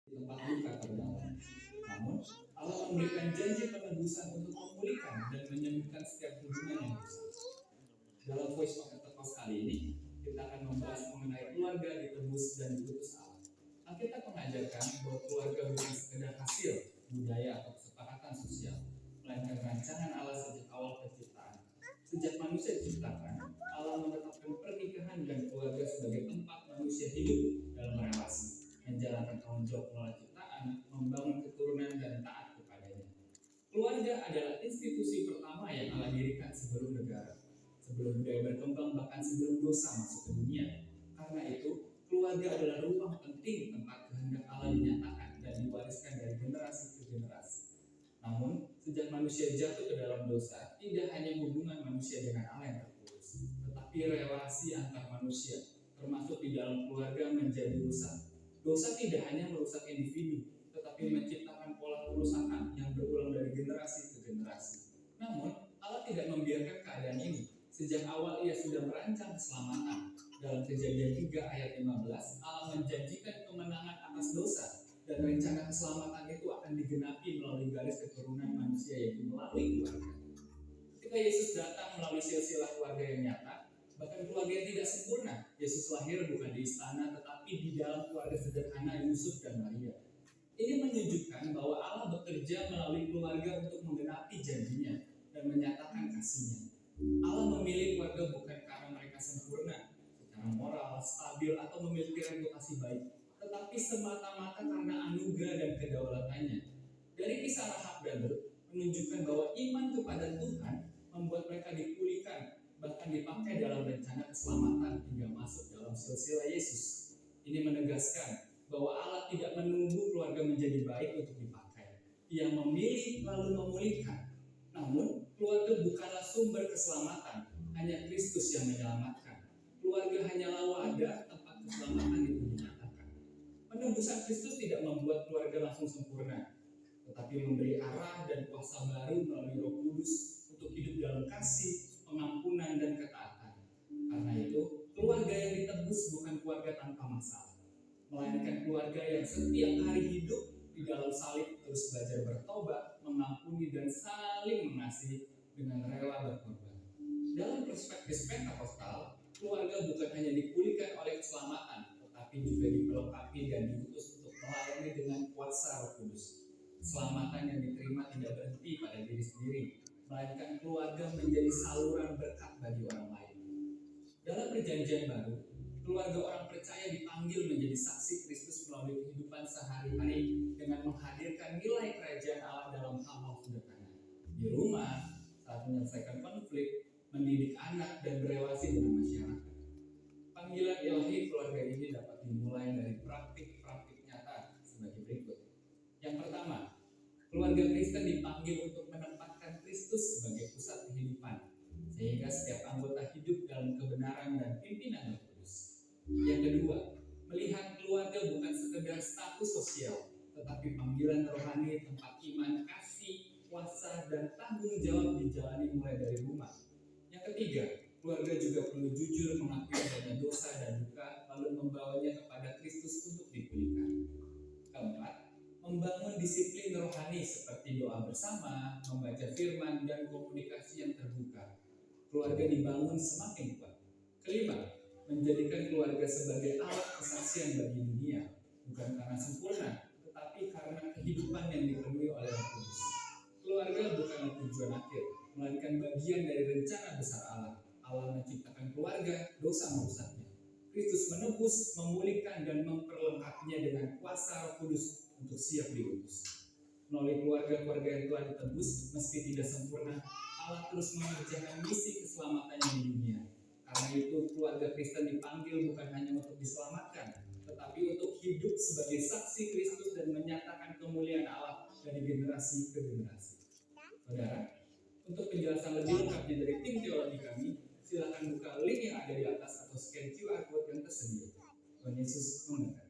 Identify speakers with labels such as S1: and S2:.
S1: tempat luka terdalam. Namun, Allah memberikan janji penebusan untuk memulihkan dan menyembuhkan setiap hubungan yang rusak. Dalam Voice of Pentecost kali ini, kita akan membahas mengenai keluarga ditebus dan diutus Allah. Alkitab mengajarkan bahwa keluarga bukan sekedar hasil, budaya atau kesepakatan sosial, melainkan rancangan Allah sejak awal penciptaan. Sejak manusia diciptakan, Allah menetapkan pernikahan dan keluarga sebagai tempat manusia hidup dalam relasi, menjalankan tanggung jawab mengelola ciptaan, membangun keturunan dan taat kepadanya. Keluarga adalah institusi pertama yang Allah dirikan sebelum negara, sebelum budaya berkembang, bahkan sebelum dosa masuk ke dunia. Karena itu, keluarga adalah ruang penting tempat kehendak Allah dinyatakan dan diwariskan dari generasi ke generasi. Namun, sejak manusia jatuh ke dalam dosa, tidak hanya hubungan manusia dengan Allah yang terputus, tetapi relasi antar manusia, termasuk di dalam keluarga, menjadi rusak. Dosa tidak hanya merusak individu, tetapi menciptakan pola kerusakan yang berulang dari generasi ke generasi. Namun, Allah tidak membiarkan keadaan ini. Sejak awal Ia sudah merancang keselamatan. Dalam Kejadian 3 ayat 15, Allah menjanjikan kemenangan atas dosa, dan rencana keselamatan itu akan digenapi melalui garis keturunan manusia, yaitu melalui keluarga. Ketika Yesus datang melalui silsilah keluarga yang nyata, bahkan keluarga yang tidak sempurna, Yesus lahir bukan di istana, tetapi di dalam keluarga sederhana Yusuf dan Maria. Ini menunjukkan bahwa Allah bekerja melalui keluarga untuk menggenapi janjinya dan menyatakan kasih-Nya. Allah memilih keluarga bukan karena mereka sempurna, secara moral, stabil, atau memiliki reputasi baik, tetapi semata-mata karena anugerah dan kedaulatannya. Dari kisah Rahab dan Lut menunjukkan bahwa iman kepada Tuhan membuat mereka dipulihkan, bahkan dipakai dalam rencana keselamatan hingga masuk dalam silsilah Yesus. Ini menegaskan bahwa Allah tidak menunggu keluarga menjadi baik untuk dipakai. Ia memilih lalu memulihkan. Namun, keluarga bukanlah sumber keselamatan, hanya Kristus yang menyelamatkan. Keluarga hanyalah wadah tempat keselamatan itu dinyatakan. Penebusan Kristus tidak membuat keluarga langsung sempurna, tetapi memberi arah dan kuasa baru melalui Roh Kudus untuk hidup dalam kasih, pengampunan, dan ketaatan. Karena itu, keluarga yang ditebus bukan keluarga tanpa masalah, melainkan keluarga yang setiap hari hidup di dalam salib, terus belajar bertobat, mengampuni, dan saling mengasihi dengan rela berkorban. Dalam perspektif Pentakostal, keluarga bukan hanya dipulihkan oleh keselamatan, tetapi juga diperlengkapi dan diutus untuk melayani dengan kuasa Roh Kudus. Keselamatan yang diterima tidak berhenti pada diri sendiri, melainkan keluarga menjadi saluran berkat bagi orang lain. Dalam Perjanjian Baru, keluarga orang percaya dipanggil menjadi saksi Kristus melalui kehidupan sehari-hari dengan menghadirkan nilai kerajaan Allah dalam hal-hal sederhana. Di rumah, saat menyelesaikan konflik, mendidik anak, dan berelasi dengan masyarakat. Panggilan ilahi keluarga ini dapat dimulai dari praktik-praktik nyata sebagai berikut. Yang pertama, keluarga Kristen dipanggil untuk menempatkan Kristus sebagai pusat kehidupan, sehingga setiap anggota hidup dalam kebenaran dan pimpinan Roh Kudus. Yang kedua, melihat keluarga bukan sekedar status sosial, tetapi panggilan rohani tempat iman, kasih, kuasa, dan tanggung jawab dijalani mulai dari rumah. Yang ketiga, keluarga juga perlu jujur mengakui adanya dosa dan duka, lalu membawanya kepada Kristus untuk dipulihkan. Keempat, membangun disiplin rohani seperti doa bersama, membaca firman, dan komunikasi yang terbuka. Keluarga dibangun semakin kuat. Kelima, menjadikan keluarga sebagai alat kesaksian bagi dunia, bukan karena sempurna, tetapi karena kehidupan yang dipenuhi oleh Roh Kudus. Keluarga bukanlah tujuan akhir, melainkan bagian dari rencana besar Allah. Allah menciptakan keluarga, dosa merusaknya. Kristus menebus, memulihkan, dan memperlengkapinya dengan kuasa Roh Kudus untuk siap diutus. Melalui keluarga-keluarga yang telah ditebus, meski tidak sempurna, Allah terus mengerjakan misi keselamatannya di dunia. Karena itu, keluarga Kristen dipanggil bukan hanya untuk diselamatkan, tetapi untuk hidup sebagai saksi Kristus dan menyatakan kemuliaan Allah dari generasi ke generasi. Saudara, untuk penjelasan lebih lengkap dari tim teologi kami, silakan buka link yang ada di atas atau scan QR code yang tersedia. Tuhan Yesus memberkati.